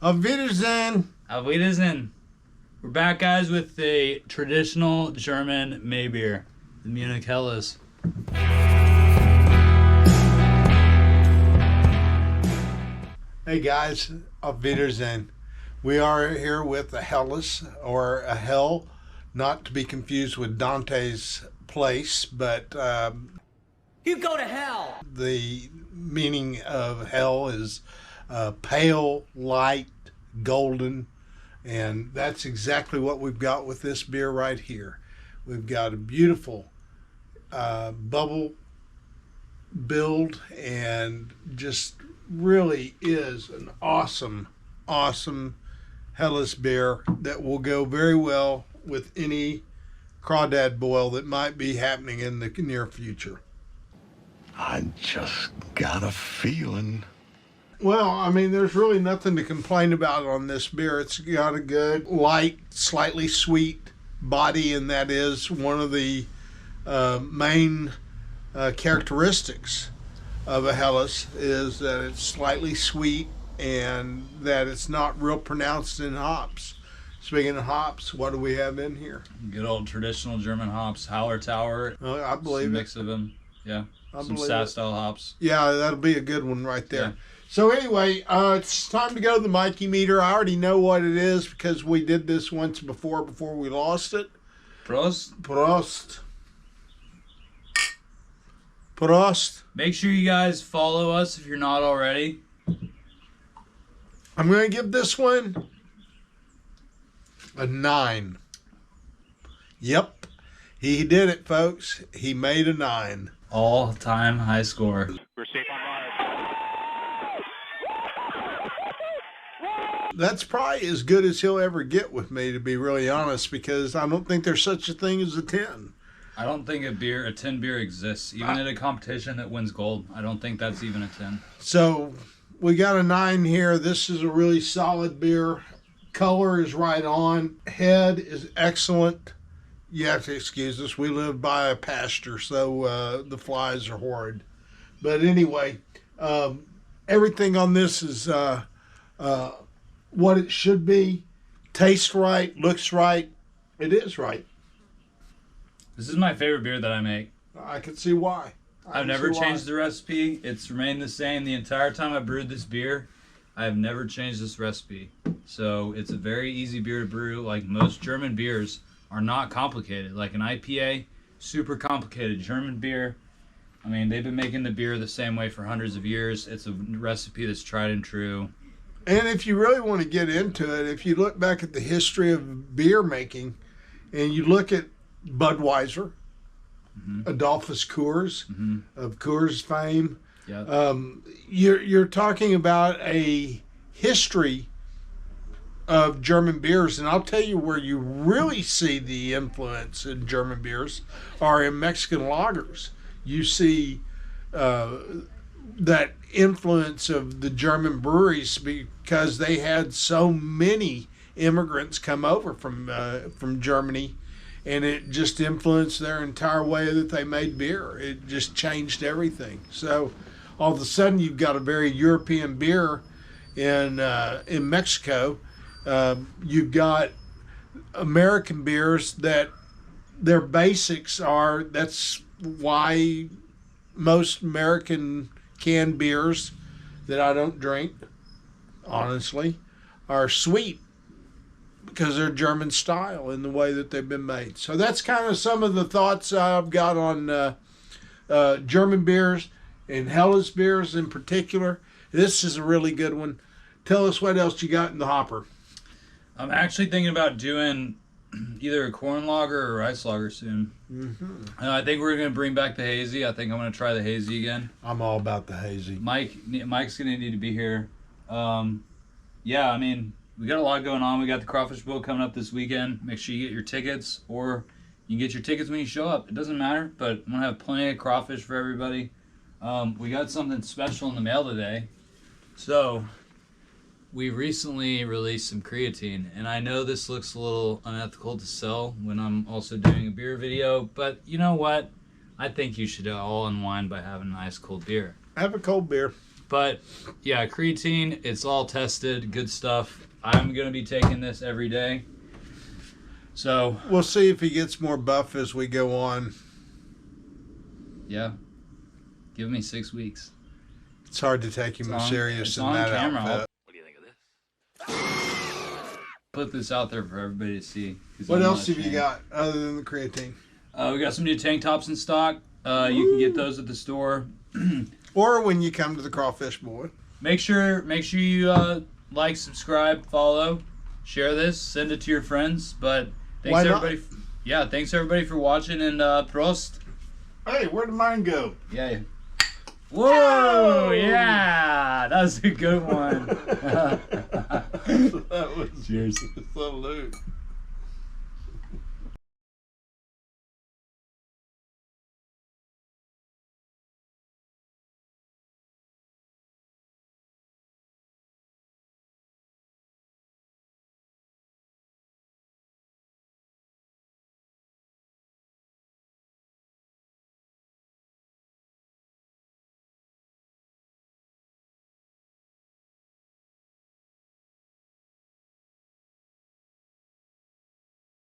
Auf Wiedersehen. Auf Wiedersehen. We're back, guys, with the traditional German May beer, the Munich Helles. Hey guys, Auf Wiedersehen. We are here with a Helles, or a hell, not to be confused with Dante's place, but you go to hell. The meaning of hell is pale, light, golden, and that's exactly what we've got with this beer right here. We've got a beautiful bubble build, and just really is an awesome Helles beer that will go very well with any crawdad boil that might be happening in the near future. I just got a feeling. Well, I mean, there's really nothing to complain about on this beer. It's got a good, light, slightly sweet body, and that is one of the main characteristics of a Helles, is that it's slightly sweet and that it's not real pronounced in hops. Speaking of hops, what do we have in here? Good old traditional German hops, Hallertauer. I believe Some it. mix of them, yeah. I Some believe SAS it. style hops. Yeah, that'll be a good one right there. Yeah. So anyway, it's time to go to the Mikey meter. I already know what it is because we did this once before we lost it. Prost. Prost. Prost. Make sure you guys follow us if you're not already. I'm going to give this one a 9. Yep. He did it, folks. He made a 9. All-time high score. We're safe on live. That's probably as good as he'll ever get with me, to be really honest, because I don't think there's such a thing as a 10. I don't think a 10 beer exists. Even at a competition that wins gold, I don't think that's even a 10. So we got a 9 here. This is a really solid beer. Color is right on. Head is excellent. You have to excuse us. We live by a pasture, so the flies are horrid. But anyway, everything on this is what it should be. Tastes right, looks right. It is right. This is my favorite beer that I make. I can see why. I've never changed the recipe. It's remained the same the entire time I brewed this beer. I have never changed this recipe. So it's a very easy beer to brew. Like most German beers are not complicated. Like an IPA, super complicated. German beer, I mean, they've been making the beer the same way for hundreds of years. It's a recipe that's tried and true. And if you really want to get into it, if you look back at the history of beer making and you look at Budweiser, Adolphus Coors, of Coors fame, Yeah. You're talking about a history of German beers, and I'll tell you where you really see the influence in German beers are in Mexican lagers. You see that influence of the German breweries because they had so many immigrants come over from Germany, and it just influenced their entire way that they made beer. It just changed everything. So all of a sudden you've got a very European beer in Mexico. You've got American beers that their basics are, that's why most American canned beers that I don't drink, honestly, are sweet because they're German style in the way that they've been made. So that's kind of some of the thoughts I've got on German beers and Helles beers in particular. This is a really good one. Tell us what else you got in the hopper. I'm actually thinking about doing either a corn lager or rice lager soon. I think we're going to bring back the hazy. I think I'm going to try the hazy again. I'm all about the hazy. Mike's going to need to be here. Yeah, I mean, we got a lot going on. We got the Crawfish Bowl coming up this weekend. Make sure you get your tickets, or you can get your tickets when you show up. It doesn't matter, but I'm going to have plenty of crawfish for everybody. We got something special in the mail today. So we recently released some creatine, and I know this looks a little unethical to sell when I'm also doing a beer video, but you know what? I think you should all unwind by having a nice cold beer. Have a cold beer. But yeah, creatine, it's all tested, good stuff. I'm gonna be taking this every day. So We'll see if he gets more buff as we go on. yeah, give me 6 weeks. It's hard to take him serious in on that camera. outfit. What do you think of this? Put this out there for everybody to see. What else have you got other than the creatine? We got some new tank tops in stock. You can get those at the store. Or when you come to the Crawfish Boy. Make sure you like, subscribe, follow, share this, send it to your friends. But thanks Why not? everybody. Yeah, thanks everybody for watching, and Prost. Hey, where'd mine go? Yeah. Whoa! Yeah, that was a good one. That was Cheers. salute.